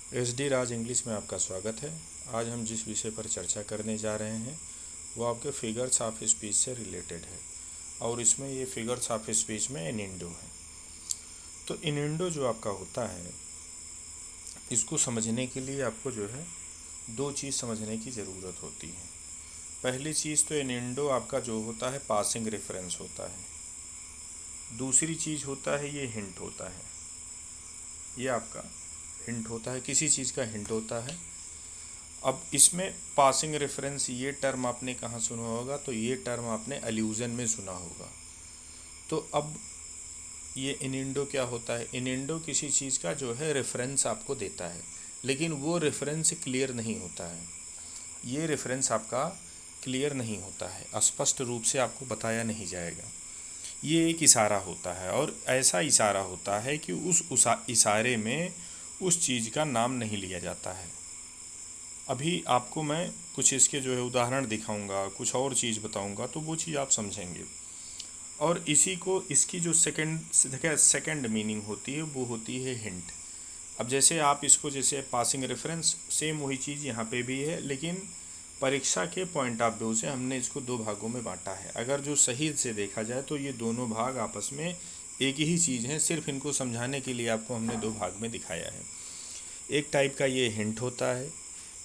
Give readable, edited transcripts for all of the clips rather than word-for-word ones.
SD राज English में आपका स्वागत है। आज हम जिस विषय पर चर्चा करने जा रहे हैं वो आपके फिगर्स ऑफ स्पीच से रिलेटेड है और इसमें ये फिगर्स ऑफ स्पीच में इनिंडो है। तो इनिंडो जो आपका होता है इसको समझने के लिए आपको जो है दो चीज़ समझने की ज़रूरत होती है। पहली चीज़ तो इनिंडो आपका जो होता है पासिंग रेफरेंस होता है। दूसरी चीज़ होता है ये हिंट होता है। ये आपका हिंट होता है, किसी चीज़ का हिंट होता है। अब इसमें पासिंग रेफरेंस ये टर्म आपने कहाँ सुना होगा, तो ये टर्म आपने अल्यूज़न में सुना होगा। तो अब ये इनिंडो क्या होता है? इनिंडो किसी चीज़ का जो है रेफरेंस आपको देता है, लेकिन वो रेफरेंस क्लियर नहीं होता है। ये रेफरेंस आपका क्लियर नहीं होता है, स्पष्ट रूप से आपको बताया नहीं जाएगा। ये एक इशारा होता है और ऐसा इशारा होता है कि उस इशारे में उस चीज़ का नाम नहीं लिया जाता है। अभी आपको मैं कुछ इसके जो है उदाहरण दिखाऊंगा, कुछ और चीज़ बताऊंगा, तो वो चीज़ आप समझेंगे। और इसी को इसकी जो सेकंड मीनिंग होती है वो होती है हिंट। अब जैसे आप इसको जैसे पासिंग रेफरेंस, सेम वही चीज़ यहाँ पे भी है, लेकिन परीक्षा के पॉइंट ऑफ व्यू से हमने इसको दो भागों में बांटा है। अगर जो सही से देखा जाए तो ये दोनों भाग आपस में एक ही चीज़ हैं, सिर्फ इनको समझाने के लिए आपको हमने दो भाग में दिखाया है। एक टाइप का ये हिंट होता है,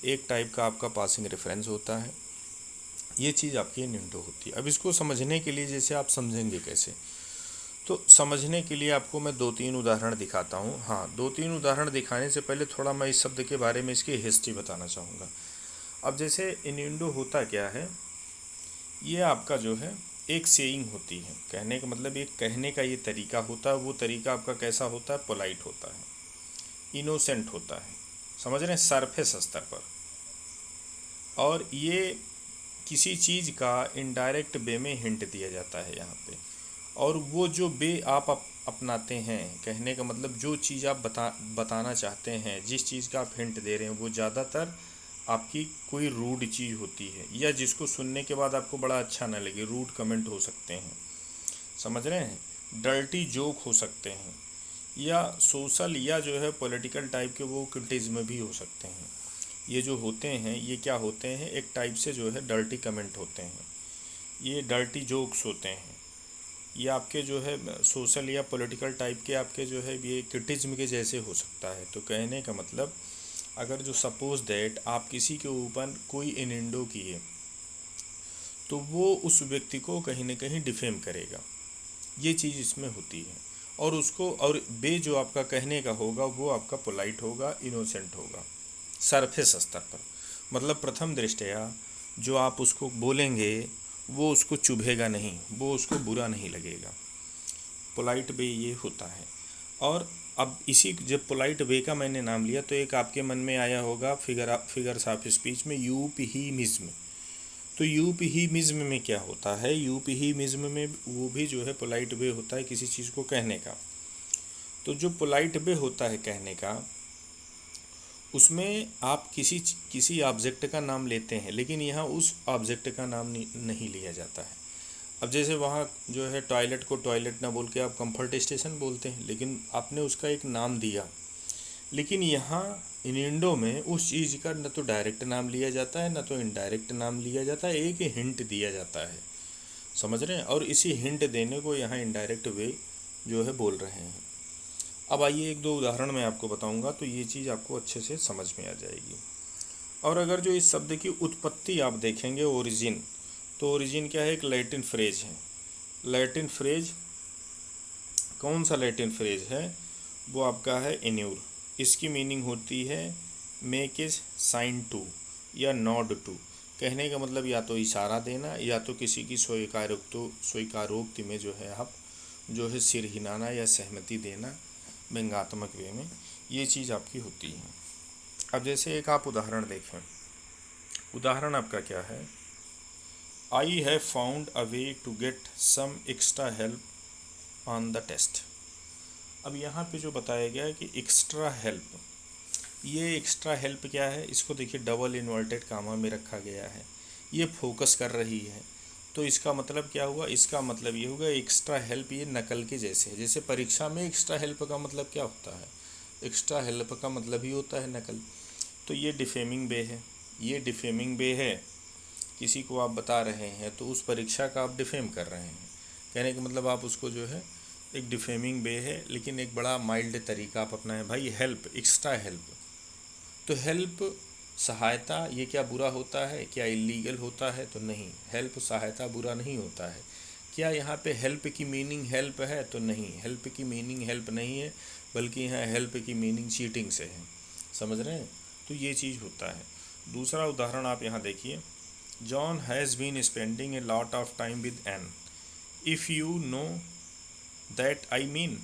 एक टाइप का आपका पासिंग रेफरेंस होता है। ये चीज़ आपकी इनिंडो होती है। अब इसको समझने के लिए जैसे आप समझेंगे कैसे, तो समझने के लिए आपको मैं दो तीन उदाहरण दिखाता हूँ। हाँ, दो तीन उदाहरण दिखाने से पहले थोड़ा मैं इस शब्द के बारे में इसकी हिस्ट्री बताना चाहूँगा। अब जैसे इनिंडो होता क्या है, ये आपका जो है एक सेइंग होती है। कहने का मतलब एक कहने का ये तरीका होता है। वो तरीका आपका कैसा होता है? पोलाइट होता है, इनोसेंट होता है, समझ रहे हैं, सरफेस स्तर पर। और ये किसी चीज़ का इनडायरेक्ट वे में हिंट दिया जाता है यहाँ पे। और वो जो वे आप अपनाते हैं, कहने का मतलब जो चीज़ आप बताना चाहते हैं, जिस चीज़ का आप हिंट दे रहे हैं, वो ज़्यादातर आपकी कोई रूड चीज़ होती है, या जिसको सुनने के बाद आपको बड़ा अच्छा ना लगे, रूड कमेंट हो सकते हैं, समझ रहे हैं, डर्टी जोक हो सकते हैं, या सोशल या जो है पॉलिटिकल टाइप के वो क्रिटिज्म भी हो सकते हैं। ये जो होते हैं ये क्या होते हैं? एक टाइप से जो है डर्टी कमेंट होते हैं, ये डर्टी जोक्स होते हैं। ये आपके जो है सोशल या पॉलिटिकल टाइप के आपके जो है ये क्रिटिज्म के जैसे हो सकता है। तो कहने का मतलब, अगर जो सपोज दैट आप किसी के ऊपर कोई इनिंडो किए तो वो उस व्यक्ति को कहीं ना कहीं डिफेम करेगा, ये चीज़ इसमें होती है। और उसको और बे जो आपका कहने का होगा वो आपका पोलाइट होगा, इनोसेंट होगा, सरफेस स्तर पर। मतलब प्रथम दृष्टया जो आप उसको बोलेंगे वो उसको चुभेगा नहीं, वो उसको बुरा नहीं लगेगा। पोलाइट वे ये होता है। और अब इसी जब पोलाइट वे का मैंने नाम लिया तो एक आपके मन में आया होगा फिगर्स ऑफ स्पीच में यूपीहिमिज्म। तो यूपीहिमिज्म में क्या होता है? यूपीहिमिज्म में वो भी जो है पोलाइट वे होता है किसी चीज़ को कहने का। तो जो पोलाइट वे होता है कहने का, उसमें आप किसी ऑब्जेक्ट का नाम लेते हैं, लेकिन यहाँ उस ऑब्जेक्ट का नाम नहीं लिया जाता है। अब जैसे वहाँ जो है टॉयलेट को टॉयलेट ना बोल के आप कंफर्ट स्टेशन बोलते हैं, लेकिन आपने उसका एक नाम दिया। लेकिन यहाँ इनिंडो में उस चीज़ का न तो डायरेक्ट नाम लिया जाता है, न तो इनडायरेक्ट नाम लिया जाता है, एक हिंट दिया जाता है, समझ रहे हैं। और इसी हिंट देने को यहाँ इनडायरेक्ट वे जो है बोल रहे हैं। अब आइए एक दो उदाहरण मैं आपको बताऊंगा तो ये चीज़ आपको अच्छे से समझ में आ जाएगी। और अगर जो इस शब्द की उत्पत्ति आप देखेंगे, ओरिजिन, तो ओरिजिन क्या है? एक लैटिन फ्रेज है। लैटिन फ्रेज, कौन सा लैटिन फ्रेज है? वो आपका है इन्यूर। इसकी मीनिंग होती है मेक इज साइन टू या नॉड टू। कहने का मतलब या तो इशारा देना, या तो किसी की स्वीकारोक्ति में जो है आप जो है सिर हिलाना या सहमति देना व्यंग्यात्मक वे में, ये चीज़ आपकी होती है। अब जैसे एक आप उदाहरण देखें, उदाहरण आपका क्या है? I have found a way to get some extra help on the test. अब यहाँ पे जो बताया गया है कि एक्स्ट्रा हेल्प, ये एक्स्ट्रा हेल्प क्या है? इसको देखिए डबल इन्वर्टेड कामा में रखा गया है, ये फोकस कर रही है। तो इसका मतलब क्या हुआ? इसका मतलब ये होगा एक्स्ट्रा हेल्प, ये नकल के जैसे है। जैसे परीक्षा में एक्स्ट्रा हेल्प का मतलब क्या होता है? एक्स्ट्रा हेल्प का मतलब ही होता है नकल। तो ये डिफेमिंग वे है, ये डिफेमिंग वे है। किसी को आप बता रहे हैं तो उस परीक्षा का आप डिफेम कर रहे हैं, कहने का मतलब आप उसको जो है एक डिफेमिंग वे है, लेकिन एक बड़ा माइल्ड तरीका आप अपनाएं। भाई हेल्प, एक्स्ट्रा हेल्प, तो हेल्प सहायता ये क्या बुरा होता है, क्या इलीगल होता है? तो नहीं, हेल्प सहायता बुरा नहीं होता है। क्या यहाँ पे हेल्प की मीनिंग हेल्प है? तो नहीं, हेल्प की मीनिंग हेल्प नहीं है, बल्कि यहाँ हेल्प की मीनिंग चीटिंग से है। समझ रहे हैं? तो ये चीज़ होता है। दूसरा उदाहरण आप यहाँ देखिए, John has been spending a lot of time with Ann, if you know that I mean.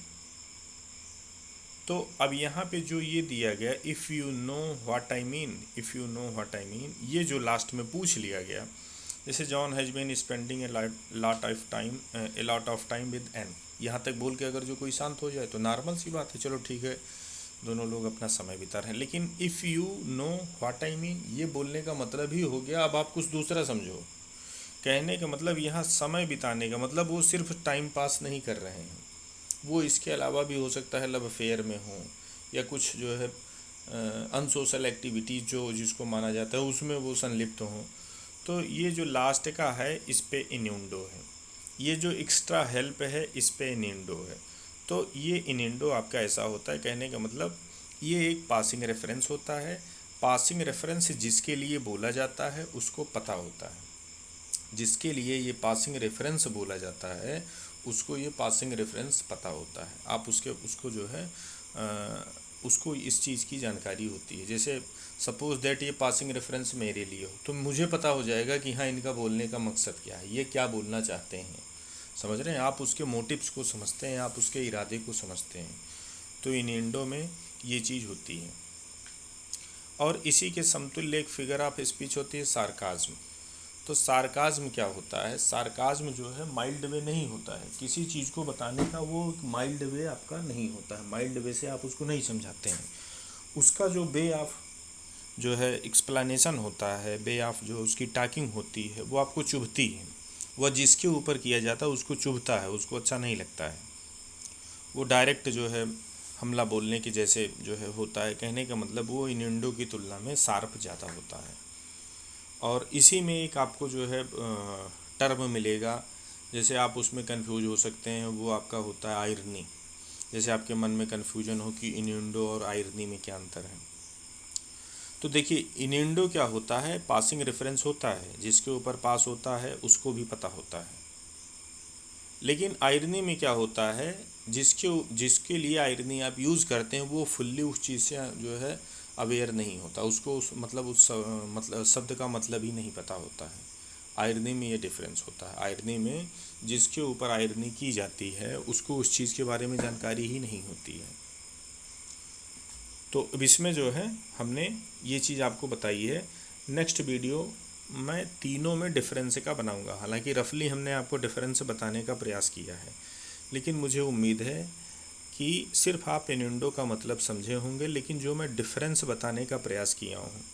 तो अब यहाँ पे जो ये दिया गया, if you know what I mean, if you know what I mean, ये जो लास्ट में पूछ लिया गया, जैसे John has been spending a lot of time with Ann, यहाँ तक बोल के अगर जो कोई शांत हो जाए तो नॉर्मल सी बात है, चलो ठीक है, दोनों लोग अपना समय बिता रहे हैं। लेकिन if you know what I mean, ये बोलने का मतलब ही हो गया अब आप कुछ दूसरा समझो। कहने का मतलब यहाँ समय बिताने का मतलब वो सिर्फ टाइम पास नहीं कर रहे हैं, वो इसके अलावा भी हो सकता है लव अफेयर में हो, या कुछ जो है अनसोशल एक्टिविटीज़ जो जिसको माना जाता है उसमें वो संलिप्त हों। तो ये जो लास्ट का है इस पे इनिंडो है, ये जो एक्स्ट्रा हेल्प है इस पे इनिंडो है। तो ये इनिंडो आपका ऐसा होता है, कहने का मतलब ये एक पासिंग रेफरेंस होता है। पासिंग रेफरेंस जिसके लिए बोला जाता है उसको पता होता है, जिसके लिए ये पासिंग रेफरेंस बोला जाता है उसको ये पासिंग रेफरेंस पता होता है। आप उसको जो है उसको इस चीज़ की जानकारी होती है। जैसे सपोज़ दैट ये पासिंग रेफरेंस मेरे लिए हो, तो मुझे पता हो जाएगा कि हाँ इनका बोलने का मकसद क्या है, ये क्या बोलना चाहते हैं। समझ रहे हैं? आप उसके मोटिव्स को समझते हैं, आप उसके इरादे को समझते हैं। तो इनिंडो में ये चीज़ होती है। और इसी के समतुल्य एक फिगर ऑफ स्पीच होती है सार्काज्म। तो सार्काज्म क्या होता है? सार्काज्म जो है माइल्ड वे नहीं होता है, किसी चीज़ को बताने का वो माइल्ड वे आपका नहीं होता है, माइल्ड वे से आप उसको नहीं समझाते हैं। उसका जो वे ऑफ जो है एक्सप्लेनेशन होता है, वे ऑफ जो उसकी टॉकिंग होती है वो आपको चुभती है। वह जिसके ऊपर किया जाता है उसको चुभता है, उसको अच्छा नहीं लगता है। वो डायरेक्ट जो है हमला बोलने के जैसे जो है होता है। कहने का मतलब वो इनिंडो की तुलना में शार्प ज़्यादा होता है। और इसी में एक आपको जो है टर्म मिलेगा, जैसे आप उसमें कंफ्यूज हो सकते हैं, वो आपका होता है आयरनी। जैसे आपके मन में कन्फ्यूजन हो कि इनिंडो और आयरनी में क्या अंतर है। तो देखिए, इनिंडो क्या होता है? पासिंग रेफरेंस होता है, जिसके ऊपर पास होता है उसको भी पता होता है। लेकिन आयरनी में क्या होता है? जिसके लिए आयरनी आप यूज़ करते हैं वो फुल्ली उस चीज़ से जो है अवेयर नहीं होता, उसको मतलब शब्द का मतलब ही नहीं पता होता है। आयरनी में ये डिफरेंस होता है। आयरनी में जिसके ऊपर आयरनी की जाती है उसको उस चीज़ के बारे में जानकारी ही नहीं होती है। तो अब इसमें जो है हमने ये चीज़ आपको बताई है। नेक्स्ट वीडियो मैं तीनों में डिफरेंस का बनाऊंगा। हालांकि रफली हमने आपको डिफरेंस बताने का प्रयास किया है, लेकिन मुझे उम्मीद है कि सिर्फ आप इनिंडो का मतलब समझे होंगे, लेकिन जो मैं डिफरेंस बताने का प्रयास किया हूँ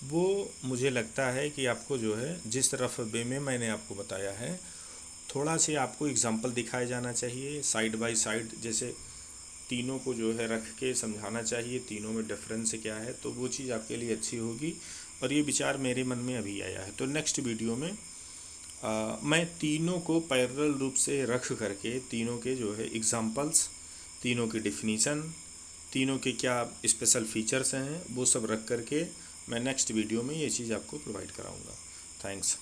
वो मुझे लगता है कि आपको जो है जिस रफ वे में मैंने आपको बताया है, थोड़ा से आपको एग्जांपल दिखाया जाना चाहिए साइड बाय साइड, जैसे तीनों को जो है रख के समझाना चाहिए तीनों में डिफरेंस क्या है, तो वो चीज़ आपके लिए अच्छी होगी। और ये विचार मेरे मन में अभी आया है। तो नेक्स्ट वीडियो में मैं तीनों को पैरेलल रूप से रख करके तीनों के जो है एग्जांपल्स, तीनों की डिफिनीशन, तीनों के क्या स्पेशल फीचर्स हैं वो सब रख करके मैं नेक्स्ट वीडियो में ये चीज़ आपको प्रोवाइड कराऊंगा। थैंक्स।